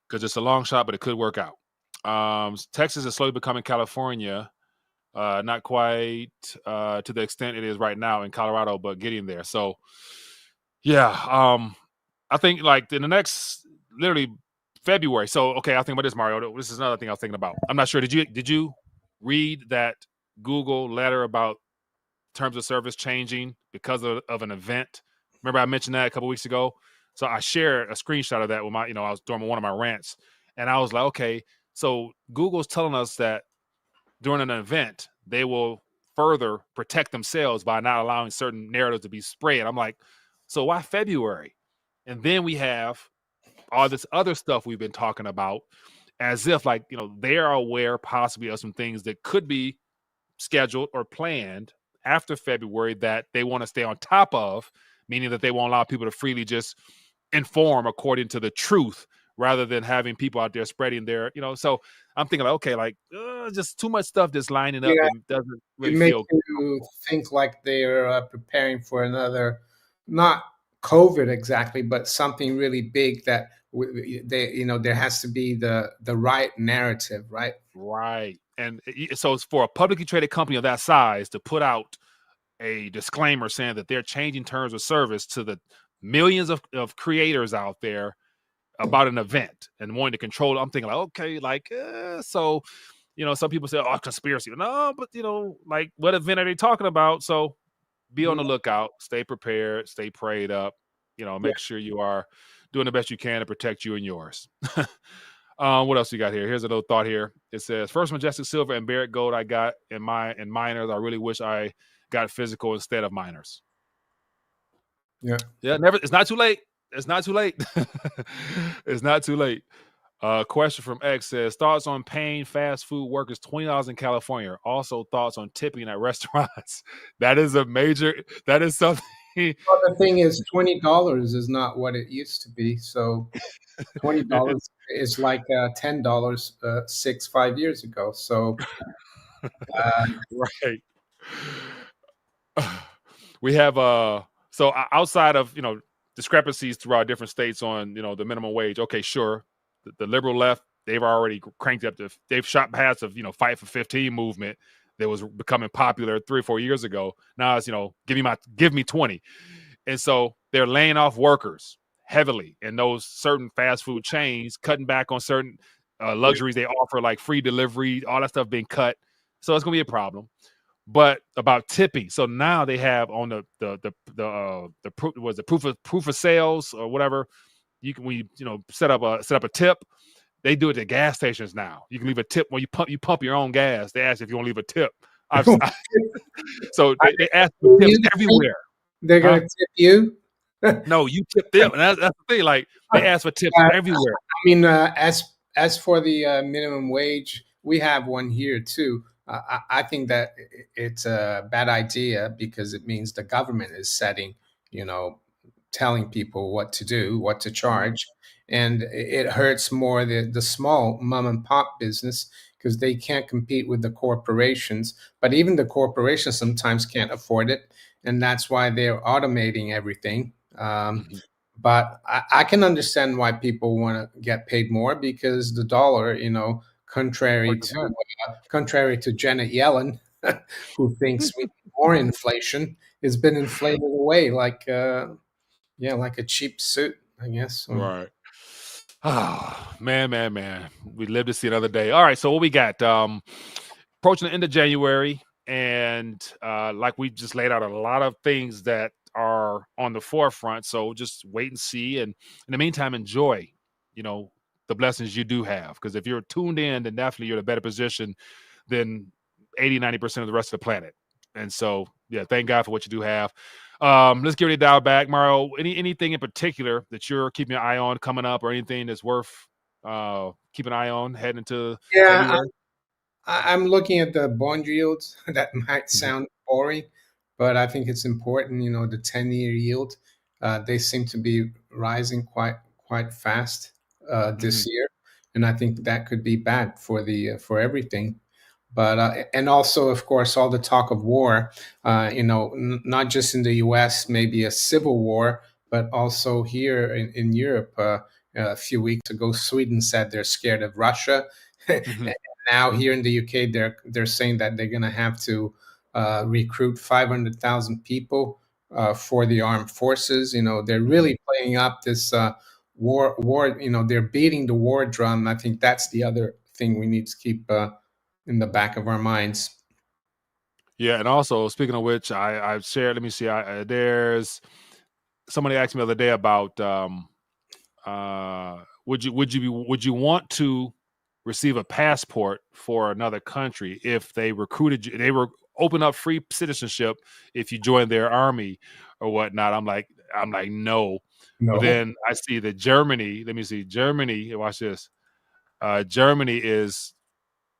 because it's a long shot, but it could work out. Texas is slowly becoming California, not quite to the extent it is right now in Colorado, but getting there. So yeah, I think like in the next literally February. So okay, I think about this, Mario. This is another thing I was thinking about. I'm not sure. Did you read that Google letter about terms of service changing because of an event? Remember I mentioned that a couple weeks ago. So I shared a screenshot of that with I was during one of my rants, and I was like, okay, so Google's telling us that during an event they will further protect themselves by not allowing certain narratives to be spread. I'm like, so why February? And then we have all this other stuff we've been talking about, as if like they are aware possibly of some things that could be scheduled or planned after February that they want to stay on top of, meaning that they won't allow people to freely just inform according to the truth rather than having people out there spreading so I'm thinking like, okay, like just too much stuff just lining up yeah. and doesn't It really makes feel you think like they're preparing for another, not COVID exactly, but something really big that they, there has to be the right narrative, right? right. And so it's for a publicly traded company of that size to put out a disclaimer saying that they're changing terms of service to the millions of creators out there about an event and wanting to control it. I'm thinking like, okay, like, so, some people say, oh, conspiracy. No, but, like, what event are they talking about? So be on Mhm. the lookout, stay prepared, stay prayed up, Yeah, make sure you are doing the best you can to protect you and yours. What else you got here? Here's a little thought here. It says, First Majestic Silver and Barrett Gold I got in miners. I really wish I got physical instead of miners. yeah. Yeah, never. It's not too late. It's not too late. It's not too late. Question from X says, thoughts on paying fast food workers $20 in California. Also thoughts on tipping at restaurants. That is a major. That is something. Well, the thing is, $20 is not what it used to be. So $20 is like $10 5 years ago. So Right. We have so outside of discrepancies throughout different states on the minimum wage. Okay, sure, the liberal left, they've already cranked up they've shot past of fight for 15 movement that was becoming popular 3 or 4 years ago. Now it's give me 20, and so they're laying off workers heavily in those certain fast food chains, cutting back on certain luxuries they offer, like free delivery, all that stuff being cut. So it's gonna be a problem. But about tipping, so now they have on the proof of sales or whatever. You can, when you set up a tip, they do it at gas stations now. You can leave a tip when you pump your own gas. They ask if you want to leave a tip. So are they ask for they tips you think everywhere, they're huh? gonna tip you? No, you tip them, and that's the thing. Like they ask for tips everywhere. I mean, as for the minimum wage, we have one here too. I think that it's a bad idea because it means the government is setting, you know, telling people what to do, what to Mhm. charge, and it hurts more the small mom and pop business because they can't compete with the corporations. But even the corporations sometimes can't afford it, and that's why they're automating everything. Mhm. But I can understand why people want to get paid more because the dollar, contrary Works to again. contrary to Janet Yellen, who thinks we need more inflation, has been inflated away like yeah, like a cheap suit, I guess. Right. Oh, man. We live to see another day. All right, so what we got? Approaching the end of January, and like we just laid out a lot of things that are on the forefront. So just wait and see, and in the meantime, enjoy, you know, the blessings you do have. Because if you're tuned in, then definitely you're in a better position than 80, 90% of the rest of the planet. And so, yeah, thank God for what you do have. Let's get ready to dial back, Mario. Anything in particular that you're keeping an eye on coming up, or anything that's worth keeping an eye on heading into Yeah, February? I'm looking at the bond yields. That might Mhm, sound boring, but I think it's important. The 10-year yield, they seem to be rising quite fast mhm, this year, and I think that could be bad for the for everything. But and also, of course, all the talk of war. Not just in the U.S., maybe a civil war, but also here in Europe. A few weeks ago, Sweden said they're scared of Russia. mhm, Now here in the UK, they're saying that they're going to have to recruit 500,000 people for the armed forces. They're mhm. really playing up this war. They're beating the war drum. I think that's the other thing we need to keep in the back of our minds. Yeah, and also speaking of which, I've shared. Let me see. There's somebody asked me the other day about would you want to receive a passport for another country if they recruited you? They were open up free citizenship if you join their army or whatnot. I'm like no, but No, then I see that Germany. Let me see Germany. Watch this. Germany is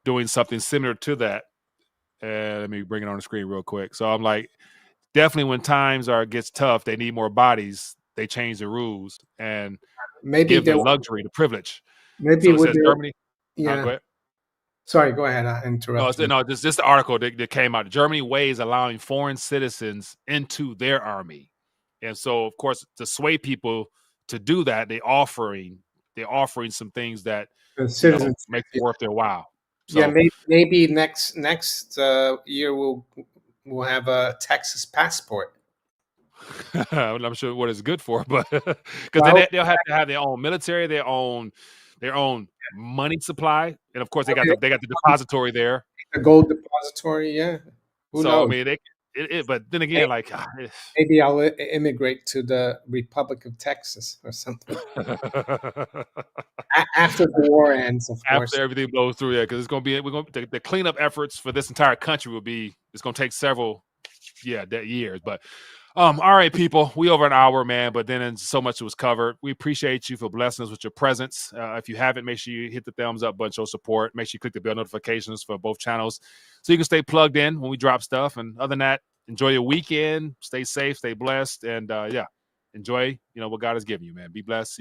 doing something similar to that. Let me bring it on the screen real quick. So I'm like, definitely when times gets tough, they need more bodies. They change the rules and maybe give the there. luxury, the privilege. Maybe So it with says the. Germany. Go Yeah. ahead. Sorry. Go ahead. I No, interrupted you. no, this the article that came out. Germany weighs allowing foreign citizens into their army, and so of course to sway people to do that, they're offering some things that The citizenship. makes it worth their while. Yeah, So maybe next year we'll have a Texas passport. I'm not sure what it's good for, but because then Well, they'll have to have their own military, their own money supply, and of course they got maybe the depository there. the gold depository. Yeah, who So I knows? mean, but then again, May- like Maybe I'll immigrate to the Republic of Texas or something after the war ends, of course. after everything blows through, yeah, because it's gonna be the cleanup efforts for this entire country will be it's gonna take several years, but all right, people, we over an hour, man, but then so much was covered. We appreciate you for blessing us with your presence. If you haven't, make sure you hit the thumbs up button, show support. Make sure you click the bell notifications for both channels so you can stay plugged in when we drop stuff. And other than that, enjoy your weekend. Stay safe, stay blessed, and enjoy what God has given you, man. Be blessed. See you